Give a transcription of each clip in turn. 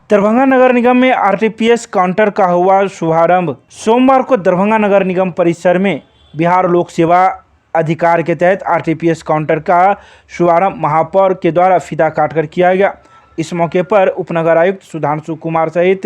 दरभंगा नगर निगम में RTPS counter का हुआ शुभारंभ। सोमवार को दरभंगा नगर निगम परिसर में बिहार लोक सेवा अधिकार के तहत आरटीपीएस काउंटर का शुभारंभ महापौर के द्वारा फीता काटकर किया गया। इस मौके पर उपनगर आयुक्त सुधांशु कुमार सहित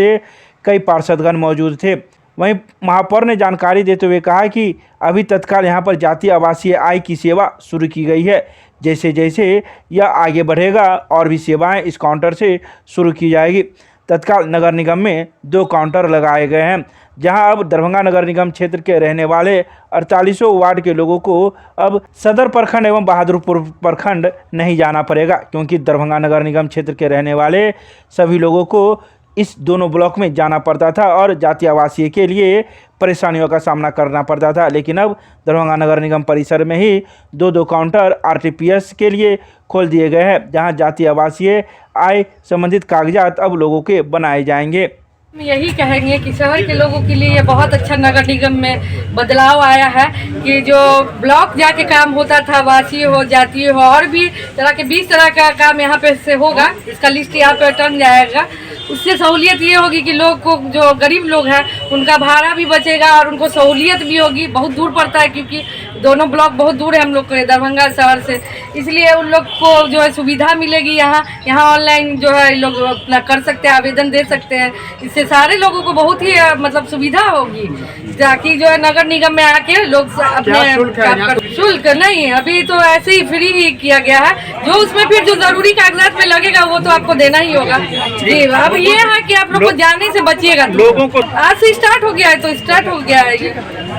कई पार्षदगण मौजूद थे। वहीं महापौर ने जानकारी देते हुए कहा कि अभी तत्काल यहां पर जातीय आवासीय आय की सेवा शुरू की गई है। जैसे जैसे यह आगे बढ़ेगा और भी सेवाएं इस काउंटर से शुरू की जाएगी। तत्काल नगर निगम में 2 काउंटर लगाए गए हैं, जहां अब दरभंगा नगर निगम क्षेत्र के रहने वाले 48 वार्ड के लोगों को अब सदर प्रखंड एवं बहादुरपुर प्रखंड नहीं जाना पड़ेगा, क्योंकि दरभंगा नगर निगम क्षेत्र के रहने वाले सभी लोगों को इस दोनों ब्लॉक में जाना पड़ता था और जातीय आवासीय के लिए परेशानियों का सामना करना पड़ता था। लेकिन अब दरभंगा नगर निगम परिसर में ही 2 काउंटर आरटीपीएस के लिए खोल दिए गए हैं, जहां जातीय आवासीय आय संबंधित कागजात अब लोगों के बनाए जाएंगे। यही कहेंगे कि शहर के लोगों के लिए ये बहुत अच्छा नगर निगम में बदलाव आया है कि जो ब्लॉक जाके काम होता था, आवासीय हो, जातीय हो, और भी तरह के 20 तरह का काम यहाँ पे से होगा। इसका लिस्ट यहाँ पे टन जाएगा। उससे सहूलियत ये होगी कि लोग को, जो गरीब लोग हैं, उनका भाड़ा भी बचेगा और उनको सहूलियत भी होगी। बहुत दूर पड़ता है, क्योंकि दोनों ब्लॉक बहुत दूर है हम लोग के दरभंगा शहर से, इसलिए उन लोग को जो है सुविधा मिलेगी। यहाँ ऑनलाइन जो है लोग अपना कर सकते हैं, आवेदन दे सकते हैं। इससे सारे लोगों को बहुत ही मतलब सुविधा होगी, ताकि जो है नगर निगम में आके लोग अपने शुल्क नहीं, अभी तो ऐसे ही फ्री ही किया गया है। जो उसमें फिर जो जरूरी कागजात में लगेगा वो तो आपको देना ही होगा जी। अब ये है कि आप लोग को जाने से बचिएगा। लोगों को आज से स्टार्ट हो गया है, तो स्टार्ट हो गया है ये,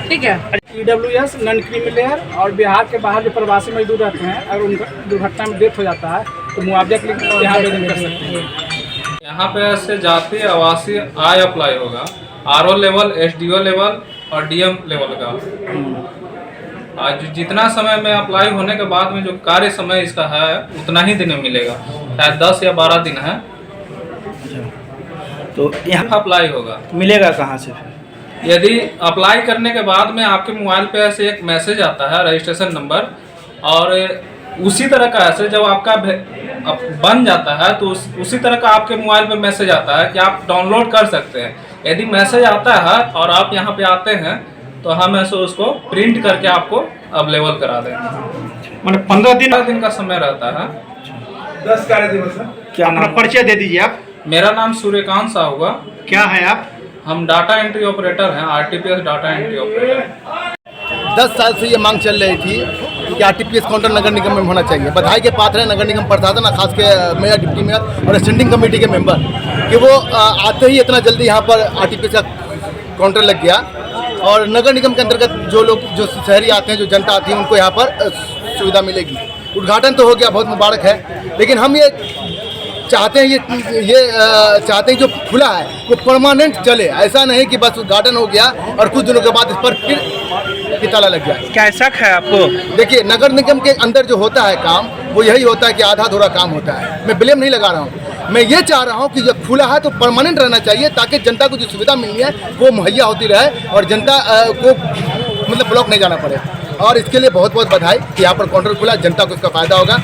ठीक है। EWS नॉन क्रिमिनल और बिहार के बाहर जो प्रवासी मजदूर रहते हैं, अगर उनका दुर्घटना में डेथ हो जाता है तो मुआवजा के लिए यहाँ आवेदन कर सकते हैं। यहाँ पे ऐसे जातीय आवासीय आय अप्लाई होगा, RO लेवल, SDO लेवल और DM लेवल का। आज जितना समय में अप्लाई होने के बाद में जो कार्य समय इसका है उतना ही दिन में मिलेगा, शायद 10 या 12 दिन है। तो यहाँ अप्लाई होगा, मिलेगा कहाँ से? यदि अप्लाई करने के बाद में आपके मोबाइल पे ऐसे एक मैसेज आता है, रजिस्ट्रेशन नंबर, और उसी तरह का ऐसे जब आपका बन जाता है तो उसी तरह का आपके मोबाइल पे मैसेज आता है कि आप डाउनलोड कर सकते हैं। यदि मैसेज आता है और आप यहाँ पे आते हैं तो हम ऐसे उसको प्रिंट करके आपको अवेलेबल करा देंगे। मतलब 15 दिन का समय रहता है। 10 कार्य दिवस। क्या नाम? परिचय दे दीजिए आप। मेरा नाम सूर्यकांत साहू हुआ। क्या है आप? हम डाटा एंट्री ऑपरेटर हैं, आरटीपीएस डाटा एंट्री ऑपरेटर। 10 साल से ये मांग चल रही थी कि आरटीपीएस काउंटर नगर निगम में होना चाहिए। बधाई के पात्र है नगर निगम प्रशासन, खास के मेयर, डिप्टी मेयर और स्टैंडिंग कमेटी के मेंबर, कि वो आते ही इतना जल्दी यहाँ पर आरटीपीएस का काउंटर लग गया। और नगर निगम के अंतर्गत जो लोग, जो शहरी आते हैं, जो जनता आती है, उनको यहाँ पर सुविधा मिलेगी। उद्घाटन तो हो गया, बहुत मुबारक है, लेकिन हम ये चाहते हैं चाहते हैं जो खुला है वो परमानेंट चले। ऐसा नहीं कि बस उद्घाटन हो गया और कुछ दिनों के बाद इस पर फिर ताला लग गया। क्या शक है आपको? देखिए, नगर निगम के अंदर जो होता है काम, वो यही होता है कि आधा अधूरा काम होता है। मैं ब्लेम नहीं लगा रहा हूँ, मैं ये चाह रहा हूँ कि जब खुला है तो परमानेंट रहना चाहिए, ताकि जनता को जो सुविधा मिलनी है वो मुहैया होती रहे और जनता को मतलब ब्लॉक नहीं जाना पड़े। और इसके लिए बहुत बहुत बधाई कि यहाँ पर काउंटर खुला, जनता को इसका फायदा होगा।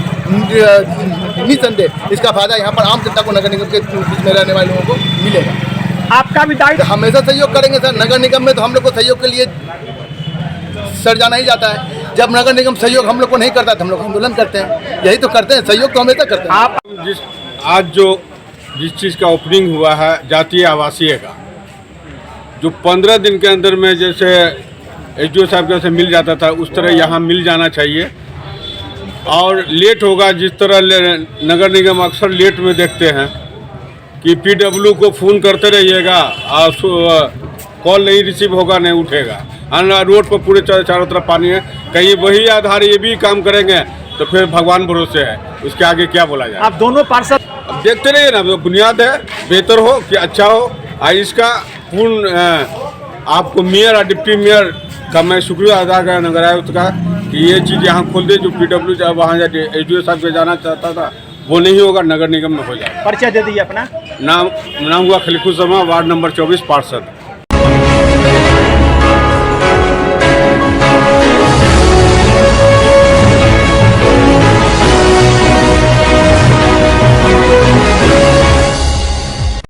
निसंदेह इसका फायदा यहाँ पर आम जनता को, नगर निगम के बीच में रहने वाले लोगों को मिलेगा। आपका भी दायित्व। हमेशा सहयोग करेंगे सर। नगर निगम में तो हम लोग को सहयोग के लिए सर जाना ही जाता है। जब नगर निगम सहयोग हम लोग को नहीं करता तो हम लोग आंदोलन करते हैं। यही तो करते हैं, सहयोग तो हमेशा करते हैं। आप आज जिस चीज़ का ओपनिंग हुआ है जातीय आवासीय का, जो 15 दिन के अंदर में जैसे SDO साहब के से मिल जाता था, उस तरह यहाँ मिल जाना चाहिए। और लेट होगा, जिस तरह नगर निगम अक्सर लेट में देखते हैं कि PW को फ़ोन करते रहिएगा और कॉल नहीं रिसीव होगा, नहीं उठेगा। रोड पर पूरे चारों तरफ पानी है, कहीं वही आधार ये भी काम करेंगे तो फिर भगवान भरोसे है, उसके आगे क्या बोला जाए। आप दोनों पार्षद अब देखते रहिए ना, बुनियाद है, बेहतर हो कि अच्छा हो। इसका पूर्ण आपको मेयर और डिप्टी मेयर का मैं शुक्रिया अदा करा नगर आयुक्त का कि ये चीज़ यहाँ खोल दे। जो PW जब वहाँ जाके SDO साहब के जाना चाहता था वो नहीं होगा, नगर निगम में हो जाए। परिचय दे दीजिए अपना। नाम हुआ खलीफुर शर्मा, वार्ड नंबर 24 पार्षद।